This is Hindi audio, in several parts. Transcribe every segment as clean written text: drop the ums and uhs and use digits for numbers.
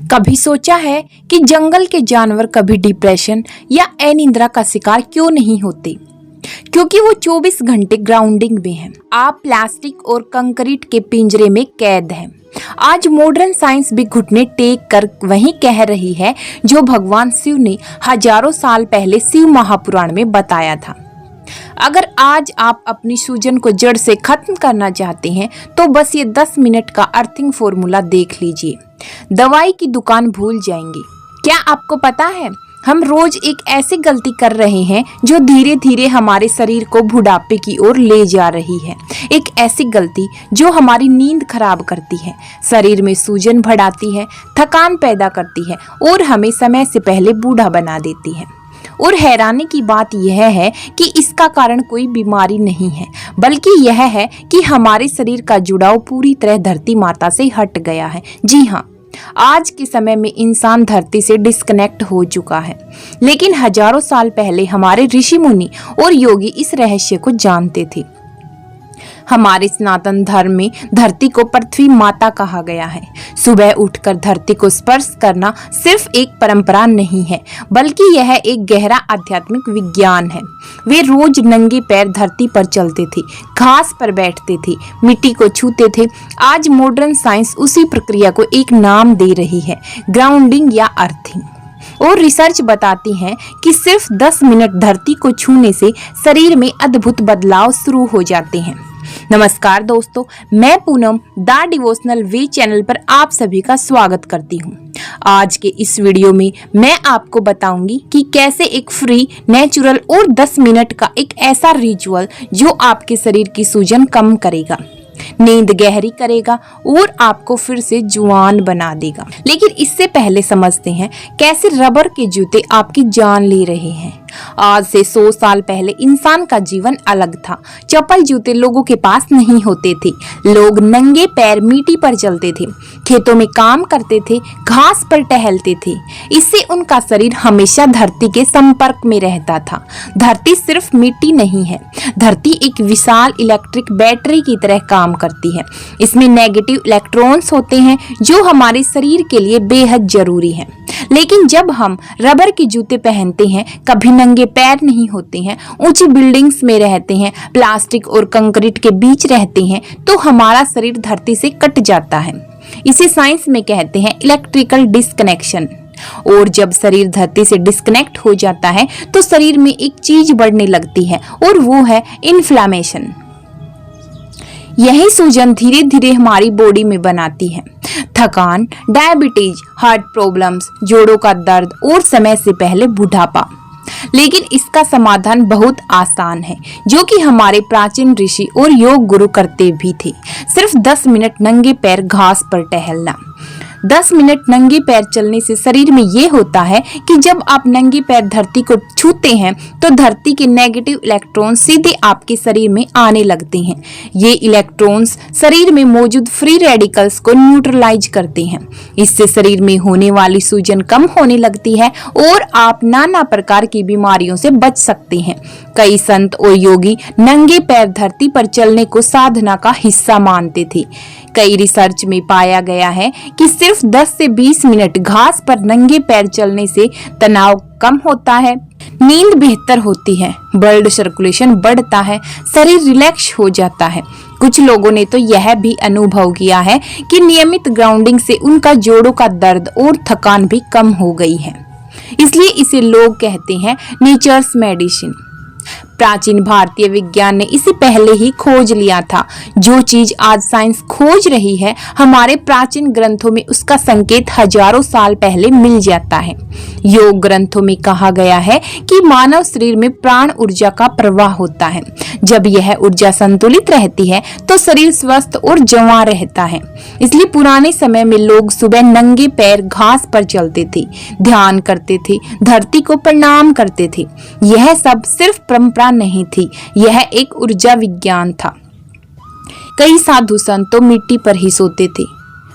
कभी सोचा है कि जंगल के जानवर कभी डिप्रेशन या अनिद्रा का शिकार क्यों नहीं होते? क्योंकि वो 24 घंटे ग्राउंडिंग में हैं। आप प्लास्टिक और कंक्रीट के पिंजरे में कैद हैं। आज मॉडर्न साइंस भी घुटने टेक कर वही कह रही है जो भगवान शिव ने हजारों साल पहले शिव महापुराण में बताया था। अगर आज आप अपनी सूजन को जड़ से खत्म करना चाहते हैं तो बस ये 10 मिनट का अर्थिंग फॉर्मूला देख लीजिए। दवाई की दुकान भूल जाएंगे। क्या आपको पता है हम रोज एक ऐसी गलती कर रहे हैं जो धीरे धीरे हमारे शरीर को बुढ़ापे की ओर ले जा रही है। एक ऐसी गलती जो हमारी नींद खराब करती है, शरीर में सूजन बढ़ाती है, थकान पैदा करती है और हमें समय से पहले बूढ़ा बना देती है। और हैरानी की बात यह है कि इसका कारण कोई बीमारी नहीं है, बल्कि यह है कि हमारे शरीर का जुड़ाव पूरी तरह धरती माता से हट गया है। जी हाँ, आज के समय में इंसान धरती से डिस्कनेक्ट हो चुका है, लेकिन हजारों साल पहले हमारे ऋषि मुनि और योगी इस रहस्य को जानते थे। हमारे सनातन धर्म में धरती को पृथ्वी माता कहा गया है। सुबह उठकर धरती को स्पर्श करना सिर्फ एक परंपरा नहीं है, बल्कि यह एक गहरा आध्यात्मिक विज्ञान है। वे रोज नंगे पैर धरती पर चलते थे, घास पर बैठते थे, मिट्टी को छूते थे। आज मॉडर्न साइंस उसी प्रक्रिया को एक नाम दे रही है, ग्राउंडिंग या अर्थिंग। और रिसर्च बताती है कि सिर्फ 10 मिनट धरती को छूने से शरीर में अद्भुत बदलाव शुरू हो जाते हैं। नमस्कार दोस्तों, मैं Poonam the devotional way channel पर आप सभी का स्वागत करती हूँ। आज के इस वीडियो में मैं आपको बताऊंगी कि कैसे एक फ्री, नेचुरल और 10 मिनट का एक ऐसा रिचुअल जो आपके शरीर की सूजन कम करेगा, नींद गहरी करेगा और आपको फिर से जुआन बना देगा। लेकिन इससे पहले समझते हैं कैसे रबर के जूते आपकी जान ले रहे हैं। आज से 100 साल पहले इंसान का जीवन अलग था। चप्पल जूते लोगों के पास नहीं होते थे। लोग नंगे पैर मिट्टी पर चलते थे, खेतों में काम करते थे, घास पर टहलते थे। इससे उनका शरीर हमेशा धरती के संपर्क में रहता था। धरती सिर्फ मिट्टी नहीं है, धरती एक विशाल इलेक्ट्रिक बैटरी की तरह काम करती है। इसमें नेगेटिव इलेक्ट्रॉन्स होते हैं जो हमारे शरीर के लिए बेहद जरूरी हैं। लेकिन जब हम रबर के जूते पहनते हैं, कभी नंगे पैर नहीं होते हैं, ऊंची बिल्डिंग्स में रहते हैं, प्लास्टिक और कंक्रीट के बीच रहते हैं, तो हमारा शरीर धरती से कट जाता है। इसे साइंस में कहते हैं इलेक्ट्रिकल डिस्कनेक्शन। और जब शरीर धरती से डिस्कनेक्ट हो जाता है तो शरीर में एक चीज बढ़ने लगती है और वो है इन्फ्लामेशन। यही सूजन धीरे धीरे हमारी बॉडी में बनाती है थकान, डायबिटीज, हार्ट प्रॉब्लम्स, जोड़ों का दर्द और समय से पहले बुढ़ापा। लेकिन इसका समाधान बहुत आसान है, जो कि हमारे प्राचीन ऋषि और योग गुरु करते भी थे। सिर्फ 10 मिनट नंगे पैर घास पर टहलना। 10 मिनट नंगे पैर चलने से शरीर में ये होता है कि जब आप नंगे पैर धरती को छूते हैं तो धरती के नेगेटिव इलेक्ट्रॉन सीधे आपके शरीर में आने लगते हैं। ये इलेक्ट्रॉन्स शरीर में मौजूद फ्री रेडिकल्स को न्यूट्रलाइज करते हैं। इससे शरीर में होने वाली सूजन कम होने लगती है और आप नाना प्रकार की बीमारियों से बच सकते हैं। कई संत और योगी नंगे पैर धरती पर चलने को साधना का हिस्सा मानते थे। कई रिसर्च में पाया गया है कि सिर्फ 10 से 20 मिनट घास पर नंगे पैर चलने से तनाव कम होता है, नींद बेहतर होती है, ब्लड सर्कुलेशन बढ़ता है, शरीर रिलैक्स हो जाता है। कुछ लोगों ने तो यह भी अनुभव किया है कि नियमित ग्राउंडिंग से उनका जोड़ों का दर्द और थकान भी कम हो गई है। इसलिए इसे लोग कहते हैं नेचर्स मेडिसिन। प्राचीन भारतीय विज्ञान ने इसे पहले ही खोज लिया था। जो चीज आज साइंस खोज रही है, हमारे प्राचीन ग्रंथों में उसका संकेत हजारों साल पहले मिल जाता है। योग ग्रंथों में कहा गया है कि मानव शरीर में प्राण ऊर्जा का प्रवाह होता है। जब यह ऊर्जा संतुलित रहती है तो शरीर स्वस्थ और जवां रहता है। इसलिए पुराने समय में लोग सुबह नंगे पैर घास पर चलते थे, ध्यान करते थे, धरती को प्रणाम करते थे। यह सब सिर्फ परंपरा नहीं थी, यह एक ऊर्जा विज्ञान था। कई साधु संत तो मिट्टी पर ही सोते थे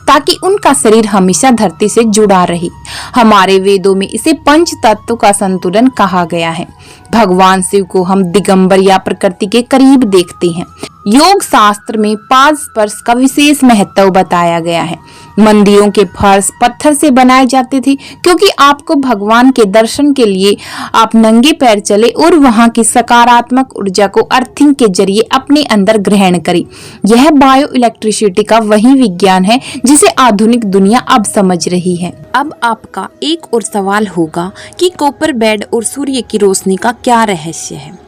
ताकि उनका शरीर हमेशा धरती से जुड़ा रहे। हमारे वेदों में इसे पंच तत्व का संतुलन कहा गया है। भगवान शिव को हम दिगंबर या प्रकृति के करीब देखते हैं। योग शास्त्र में पाद स्पर्श का विशेष महत्व बताया गया है। मंदिरों के फर्श पत्थर से बनाए जाते थे क्योंकि आपको भगवान के दर्शन के लिए आप नंगे पैर चले और वहां की सकारात्मक ऊर्जा को अर्थिंग के जरिए अपने अंदर ग्रहण करें। यह बायो इलेक्ट्रिसिटी का वही विज्ञान है जिसे आधुनिक दुनिया अब समझ रही है। अब आपका एक और सवाल होगा कि कॉपर बेड और सूर्य की रोशनी का क्या रहस्य है।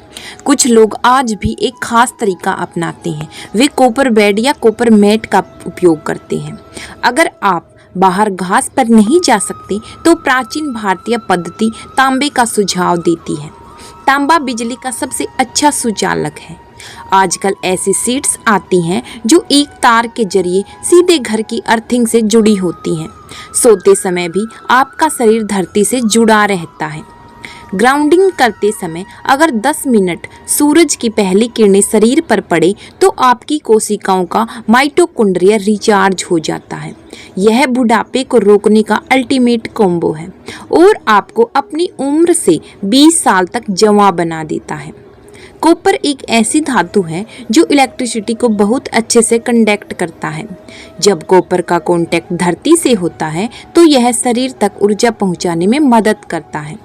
कुछ लोग आज भी एक खास तरीका अपनाते हैं, वे कॉपर बेड या कॉपर मैट का उपयोग करते हैं। अगर आप बाहर घास पर नहीं जा सकते तो प्राचीन भारतीय पद्धति तांबे का सुझाव देती है। तांबा बिजली का सबसे अच्छा सुचालक है। आजकल ऐसी सीट्स आती हैं जो एक तार के जरिए सीधे घर की अर्थिंग से जुड़ी होती हैं। सोते समय भी आपका शरीर धरती से जुड़ा रहता है। ग्राउंडिंग करते समय अगर 10 मिनट सूरज की पहली किरणें शरीर पर पड़े तो आपकी कोशिकाओं का माइटोकॉन्ड्रिया रिचार्ज हो जाता है। यह बुढ़ापे को रोकने का अल्टीमेट कॉम्बो है और आपको अपनी उम्र से 20 साल तक जवां बना देता है। कॉपर एक ऐसी धातु है जो इलेक्ट्रिसिटी को बहुत अच्छे से कंडक्ट करता है। जब कॉपर का कांटेक्ट धरती से होता है तो यह शरीर तक ऊर्जा पहुंचाने में मदद करता है।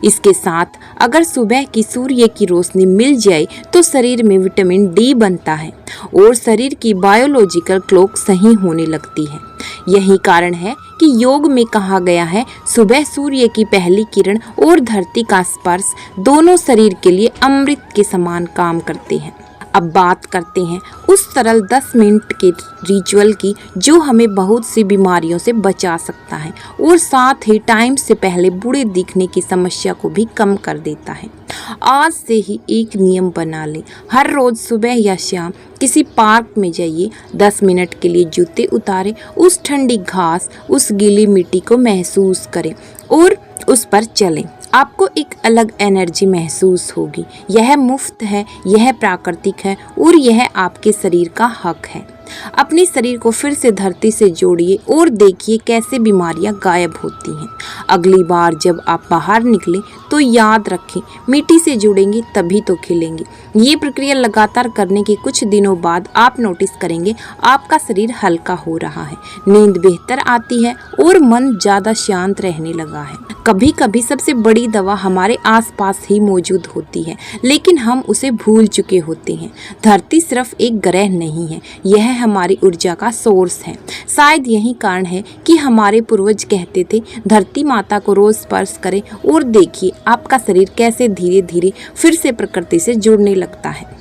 इसके साथ अगर सुबह की सूर्य की रोशनी मिल जाए तो शरीर में विटामिन डी बनता है और शरीर की बायोलॉजिकल क्लॉक सही होने लगती है। यही कारण है कि योग में कहा गया है, सुबह सूर्य की पहली किरण और धरती का स्पर्श दोनों शरीर के लिए अमृत के समान काम करते हैं। अब बात करते हैं उस सरल 10 मिनट के रिचुअल की जो हमें बहुत सी बीमारियों से बचा सकता है और साथ ही टाइम से पहले बूढ़े दिखने की समस्या को भी कम कर देता है। आज से ही एक नियम बना लें, हर रोज सुबह या शाम किसी पार्क में जाइए, 10 मिनट के लिए जूते उतारें, उस ठंडी घास, उस गीली मिट्टी को महसूस करें और उस पर चलें। आपको एक अलग एनर्जी महसूस होगी। यह मुफ्त है, यह प्राकृतिक है और यह आपके शरीर का हक है। अपने शरीर को फिर से धरती से जोड़िए और देखिए कैसे बीमारियां गायब होती हैं। अगली बार जब आप बाहर निकलें तो याद रखें, मिट्टी से जुड़ेंगे तभी तो खिलेंगे। ये प्रक्रिया लगातार करने के कुछ दिनों बाद आप नोटिस करेंगे आपका शरीर हल्का हो रहा है, नींद बेहतर आती है और मन ज़्यादा शांत रहने लगा है। कभी कभी सबसे बड़ी दवा हमारे आसपास ही मौजूद होती है लेकिन हम उसे भूल चुके होते हैं। धरती सिर्फ एक ग्रह नहीं है, यह हमारी ऊर्जा का सोर्स है। शायद यही कारण है कि हमारे पूर्वज कहते थे, धरती माता को रोज स्पर्श करें और देखिए आपका शरीर कैसे धीरे धीरे फिर से प्रकृति से जुड़ने लगता है।